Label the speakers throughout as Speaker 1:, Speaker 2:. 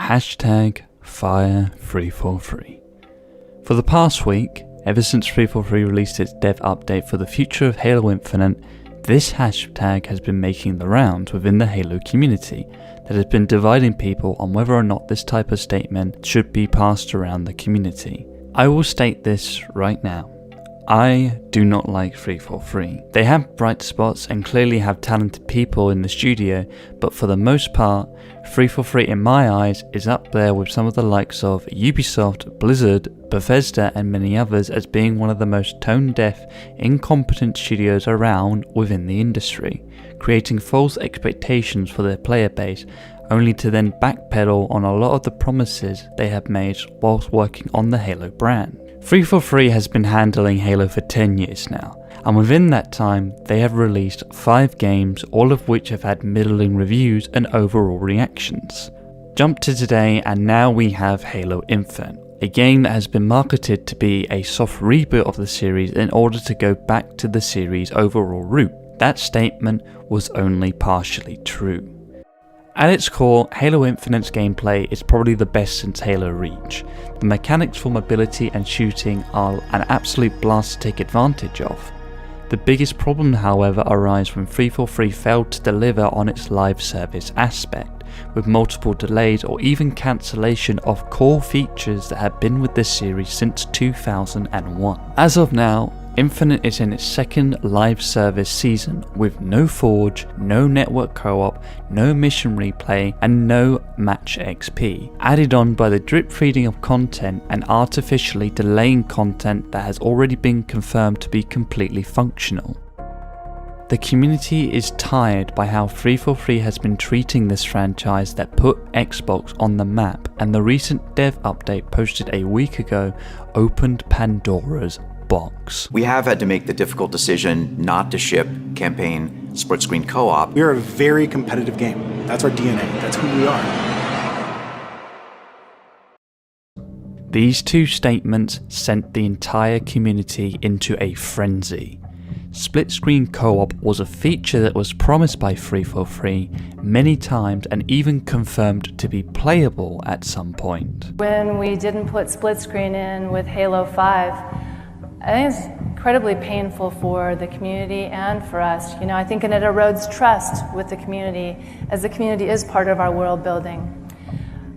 Speaker 1: #FireFree43. For the past week, ever since 343 released its dev update for the future of Halo Infinite, this hashtag has been making the rounds within the Halo community that has been dividing people on whether or not this type of statement should be passed around the community. I will state this right now. I do not like 343. They have bright spots and clearly have talented people in the studio, but for the most part, 343 in my eyes is up there with some of the likes of Ubisoft, Blizzard, Bethesda and many others as being one of the most tone-deaf, incompetent studios around within the industry, creating false expectations for their player base only to then backpedal on a lot of the promises they have made whilst working on the Halo brand. 343 has been handling Halo for 10 years now, and within that time they have released 5 games, all of which have had middling reviews and overall reactions. Jump to today and now we have Halo Infinite, a game that has been marketed to be a soft reboot of the series in order to go back to the series' overall route. That statement was only partially true. At its core, Halo Infinite's gameplay is probably the best since Halo Reach. The mechanics for mobility and shooting are an absolute blast to take advantage of. The biggest problem, however, arises when 343 failed to deliver on its live service aspect, with multiple delays or even cancellation of core features that have been with this series since 2001. As of now, Infinite is in its second live service season with no Forge, no network co-op, no mission replay and no match XP, added on by the drip feeding of content and artificially delaying content that has already been confirmed to be completely functional. The community is tired by how 343 has been treating this franchise that put Xbox on the map, and the recent dev update posted a week ago opened Pandora's box.
Speaker 2: We have had to make the difficult decision not to ship campaign split screen co-op.
Speaker 3: We're a very competitive game. That's our DNA. That's who we are.
Speaker 1: These two statements sent the entire community into a frenzy. Split screen co-op was a feature that was promised by 343 many times and even confirmed to be playable at some point.
Speaker 4: When we didn't put split screen in with Halo 5, I think it's incredibly painful for the community and for us. You know, I think it erodes trust with the community, as the community is part of our world building.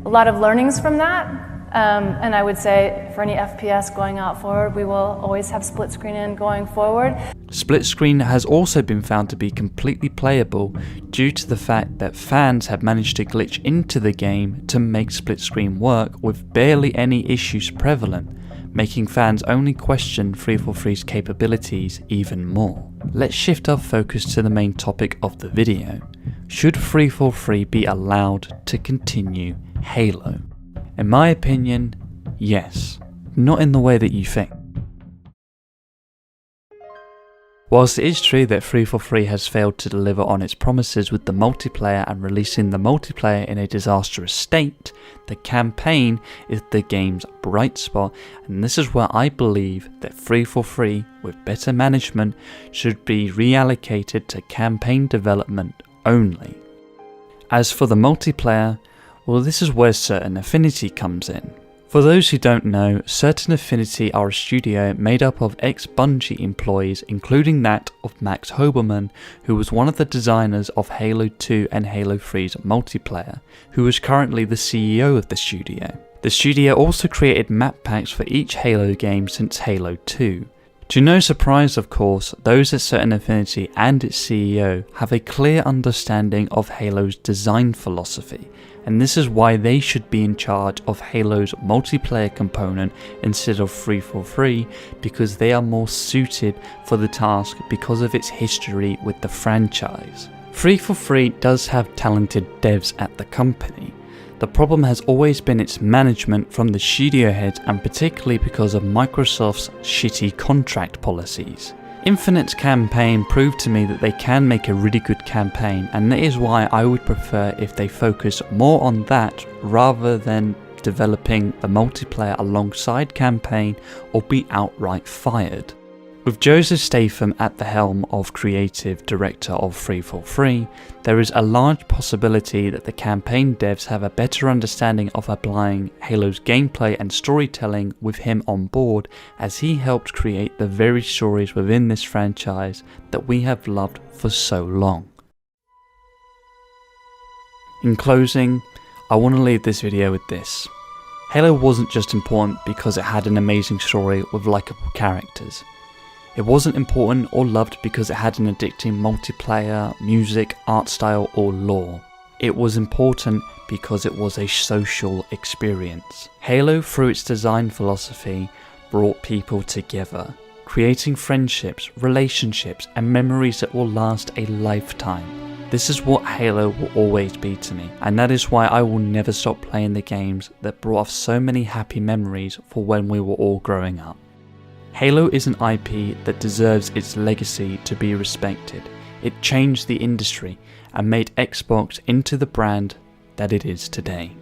Speaker 4: A lot of learnings from that, and I would say for any FPS going out forward, we will always have split screen in going forward.
Speaker 1: Split screen has also been found to be completely playable due to the fact that fans have managed to glitch into the game to make split screen work with barely any issues prevalent, making fans only question 343's capabilities even more. Let's shift our focus to the main topic of the video. Should 343 be allowed to continue Halo? In my opinion, yes. Not in the way that you think. Whilst it is true that 343 has failed to deliver on its promises with the multiplayer and releasing the multiplayer in a disastrous state, the campaign is the game's bright spot, and this is where I believe that 343, with better management, should be reallocated to campaign development only. As for the multiplayer, well, this is where Certain Affinity comes in. For those who don't know, Certain Affinity are a studio made up of ex-Bungie employees, including that of Max Hoberman, who was one of the designers of Halo 2 and Halo 3's multiplayer, who is currently the CEO of the studio. The studio also created map packs for each Halo game since Halo 2. To no surprise, of course, those at Certain Affinity and its CEO have a clear understanding of Halo's design philosophy, and this is why they should be in charge of Halo's multiplayer component instead of 343, because they are more suited for the task because of its history with the franchise. 343 does have talented devs at the company. The problem has always been its management from the studio heads, and particularly because of Microsoft's shitty contract policies. Infinite's campaign proved to me that they can make a really good campaign, and that is why I would prefer if they focus more on that rather than developing the multiplayer alongside campaign or be outright fired. With Joseph Statham at the helm of creative director of 343, there is a large possibility that the campaign devs have a better understanding of applying Halo's gameplay and storytelling with him on board, as he helped create the very stories within this franchise that we have loved for so long. In closing, I want to leave this video with this. Halo wasn't just important because it had an amazing story with likeable characters. It wasn't important or loved because it had an addicting multiplayer, music, art style or lore. It was important because it was a social experience. Halo, through its design philosophy, brought people together, creating friendships, relationships and memories that will last a lifetime. This is what Halo will always be to me, and that is why I will never stop playing the games that brought us so many happy memories for when we were all growing up. Halo is an IP that deserves its legacy to be respected. It changed the industry and made Xbox into the brand that it is today.